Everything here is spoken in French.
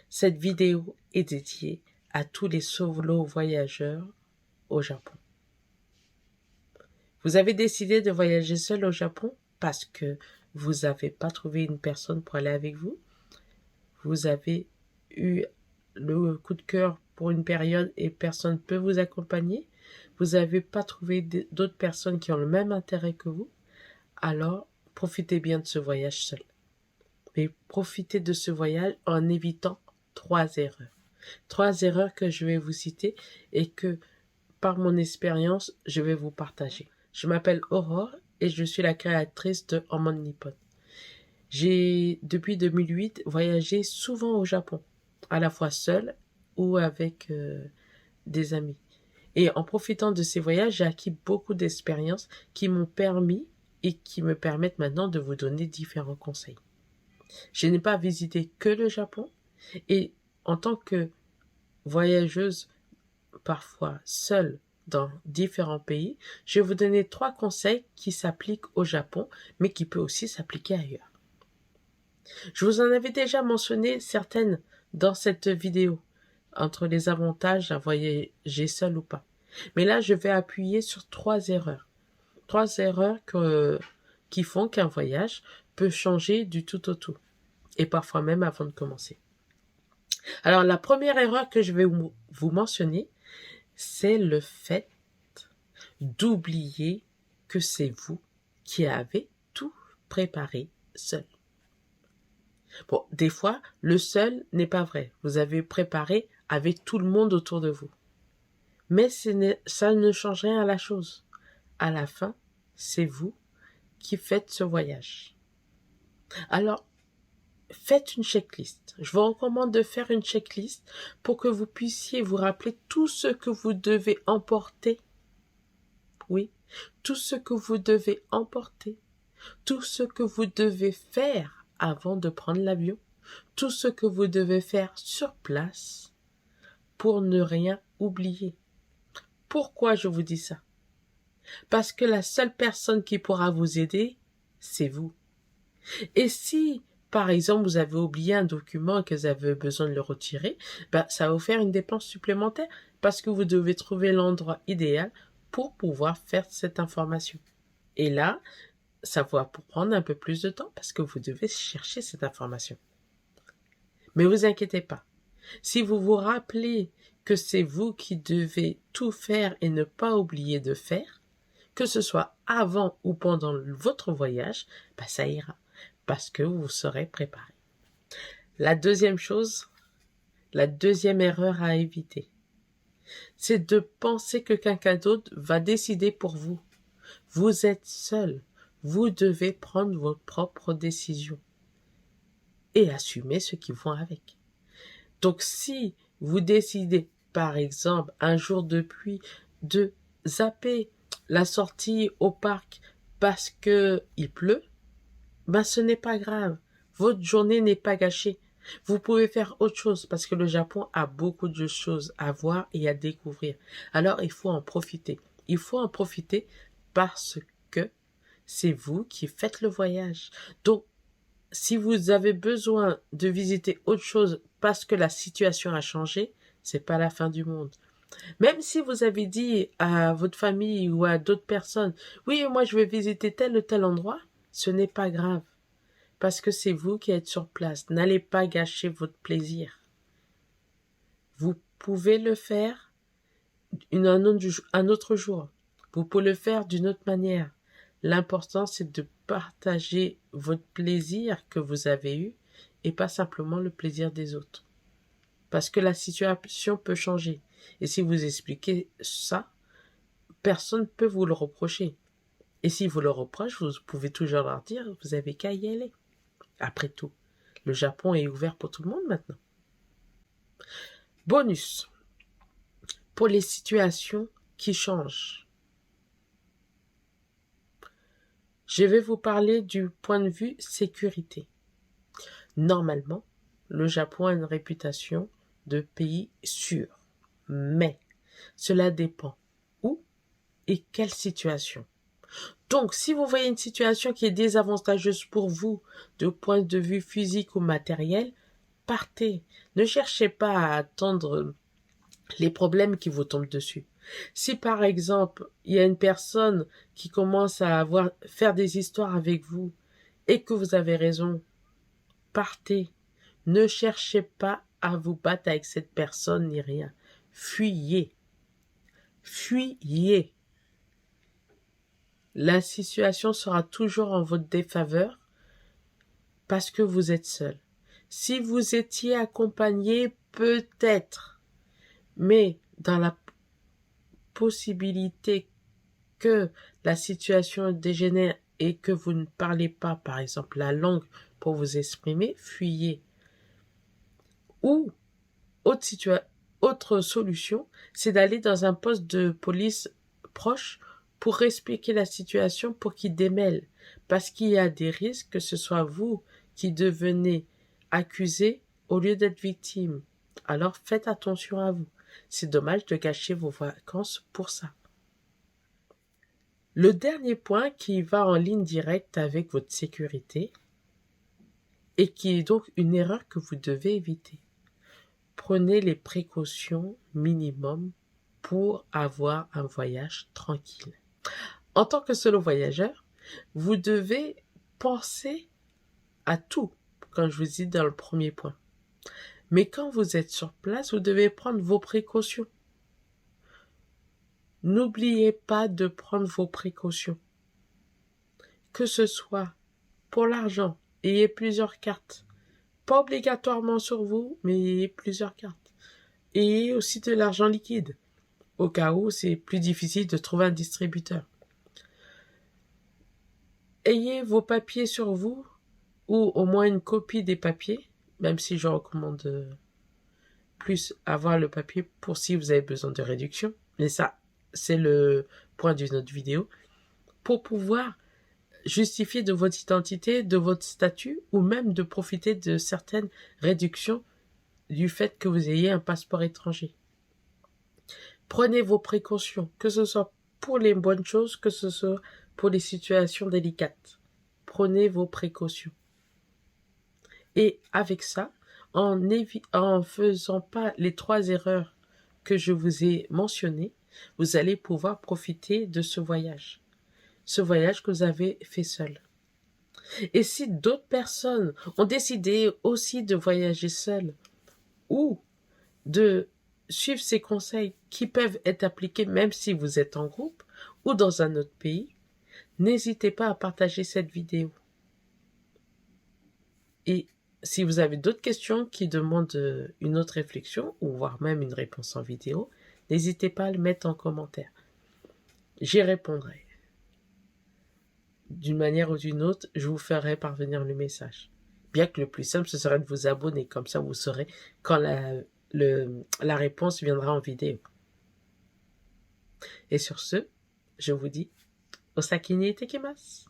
Cette vidéo est dédiée à tous les solo voyageurs au Japon. Vous avez décidé de voyager seul au Japon parce que vous n'avez pas trouvé une personne pour aller avec vous. Vous avez eu le coup de cœur pour une période et personne ne peut vous accompagner. Vous n'avez pas trouvé d'autres personnes qui ont le même intérêt que vous. Alors, profitez bien de ce voyage seul. Mais profitez de ce voyage en évitant 3 erreurs. 3 erreurs que je vais vous citer et que, par mon expérience, je vais vous partager. Je m'appelle Aurore et je suis la créatrice de En Mode Nippon. J'ai, depuis 2008, voyagé souvent au Japon, à la fois seule ou avec des amis. Et en profitant de ces voyages, j'ai acquis beaucoup d'expériences qui m'ont permis et qui me permettent maintenant de vous donner différents conseils. Je n'ai pas visité que le Japon et en tant que voyageuse, parfois seule dans différents pays, je vais vous donner 3 conseils qui s'appliquent au Japon, mais qui peuvent aussi s'appliquer ailleurs. Je vous en avais déjà mentionné certaines dans cette vidéo, entre les avantages à voyager seul ou pas. Mais là, je vais appuyer sur 3 erreurs. 3 erreurs qui font qu'un voyage peut changer du tout au tout, et parfois même avant de commencer. Alors, la première erreur que je vais vous mentionner, c'est le fait d'oublier que c'est vous qui avez tout préparé seul. Bon, des fois, le seul n'est pas vrai. Vous avez préparé avec tout le monde autour de vous. Mais ça ne change rien à la chose. À la fin, c'est vous qui faites ce voyage. Alors, faites une checklist. Je vous recommande de faire une checklist pour que vous puissiez vous rappeler tout ce que vous devez emporter. Oui, tout ce que vous devez emporter. Tout ce que vous devez faire avant de prendre l'avion. Tout ce que vous devez faire sur place pour ne rien oublier. Pourquoi je vous dis ça? Parce que la seule personne qui pourra vous aider, c'est vous. Et si, par exemple, vous avez oublié un document et que vous avez besoin de le retirer, ça va vous faire une dépense supplémentaire parce que vous devez trouver l'endroit idéal pour pouvoir faire cette information. Et là, ça va prendre un peu plus de temps parce que vous devez chercher cette information. Mais vous inquiétez pas. Si vous vous rappelez que c'est vous qui devez tout faire et ne pas oublier de faire, que ce soit avant ou pendant votre voyage, ça ira, parce que vous serez préparé. La deuxième chose, la deuxième erreur à éviter, c'est de penser que quelqu'un d'autre va décider pour vous. Vous êtes seul. Vous devez prendre vos propres décisions et assumer ce qui vont avec. Donc, si vous décidez, par exemple, un jour de pluie, de zapper la sortie au parc parce que il pleut, ce n'est pas grave. Votre journée n'est pas gâchée. Vous pouvez faire autre chose parce que le Japon a beaucoup de choses à voir et à découvrir. Alors, il faut en profiter. Il faut en profiter parce que c'est vous qui faites le voyage. Donc, si vous avez besoin de visiter autre chose parce que la situation a changé, c'est pas la fin du monde. Même si vous avez dit à votre famille ou à d'autres personnes, oui, moi je vais visiter tel ou tel endroit, ce n'est pas grave. Parce que c'est vous qui êtes sur place. N'allez pas gâcher votre plaisir. Vous pouvez le faire un autre jour. Vous pouvez le faire d'une autre manière. L'important, c'est de partager votre plaisir que vous avez eu et pas simplement le plaisir des autres. Parce que la situation peut changer. Et si vous expliquez ça, personne ne peut vous le reprocher. Et si vous le reprochez, vous pouvez toujours leur dire, vous avez qu'à y aller. Après tout, le Japon est ouvert pour tout le monde maintenant. Bonus. Pour les situations qui changent. Je vais vous parler du point de vue sécurité. Normalement, le Japon a une réputation de pays sûr. Mais cela dépend où et quelle situation. Donc, si vous voyez une situation qui est désavantageuse pour vous, de point de vue physique ou matériel, partez. Ne cherchez pas à attendre les problèmes qui vous tombent dessus. Si par exemple, il y a une personne qui commence à faire des histoires avec vous et que vous avez raison, partez. Ne cherchez pas à vous battre avec cette personne ni rien. Fuyez. Fuyez. La situation sera toujours en votre défaveur parce que vous êtes seul. Si vous étiez accompagné, peut-être, mais dans la possibilité que la situation dégénère et que vous ne parlez pas, par exemple, la langue pour vous exprimer, fuyez. Ou, autre solution, c'est d'aller dans un poste de police proche pour expliquer la situation pour qu'ils démêlent. Parce qu'il y a des risques que ce soit vous qui devenez accusé au lieu d'être victime. Alors faites attention à vous. C'est dommage de gâcher vos vacances pour ça. Le dernier point qui va en ligne directe avec votre sécurité et qui est donc une erreur que vous devez éviter. Prenez les précautions minimum pour avoir un voyage tranquille. En tant que solo voyageur, vous devez penser à tout, comme je vous dis dans le premier point. Mais quand vous êtes sur place, vous devez prendre vos précautions. N'oubliez pas de prendre vos précautions. Que ce soit pour l'argent, ayez plusieurs cartes. Pas obligatoirement sur vous, mais ayez plusieurs cartes. Ayez aussi de l'argent liquide, au cas où c'est plus difficile de trouver un distributeur. Ayez vos papiers sur vous, ou au moins une copie des papiers, même si je recommande plus avoir le papier pour si vous avez besoin de réduction. Mais ça, c'est le point d'une autre vidéo. Pour pouvoir justifier de votre identité, de votre statut, ou même de profiter de certaines réductions du fait que vous ayez un passeport étranger. Prenez vos précautions, que ce soit pour les bonnes choses, que ce soit pour les situations délicates. Prenez vos précautions. Et avec ça, en faisant pas les 3 erreurs que je vous ai mentionnées, vous allez pouvoir profiter de ce voyage. Ce voyage que vous avez fait seul. Et si d'autres personnes ont décidé aussi de voyager seules ou de suivre ces conseils qui peuvent être appliqués même si vous êtes en groupe ou dans un autre pays, n'hésitez pas à partager cette vidéo. Et si vous avez d'autres questions qui demandent une autre réflexion ou voire même une réponse en vidéo, n'hésitez pas à le mettre en commentaire. J'y répondrai. D'une manière ou d'une autre, je vous ferai parvenir le message. Bien que le plus simple, ce serait de vous abonner. Comme ça, vous saurez quand la réponse viendra en vidéo. Et sur ce, je vous dis, osaki ni itekimasu.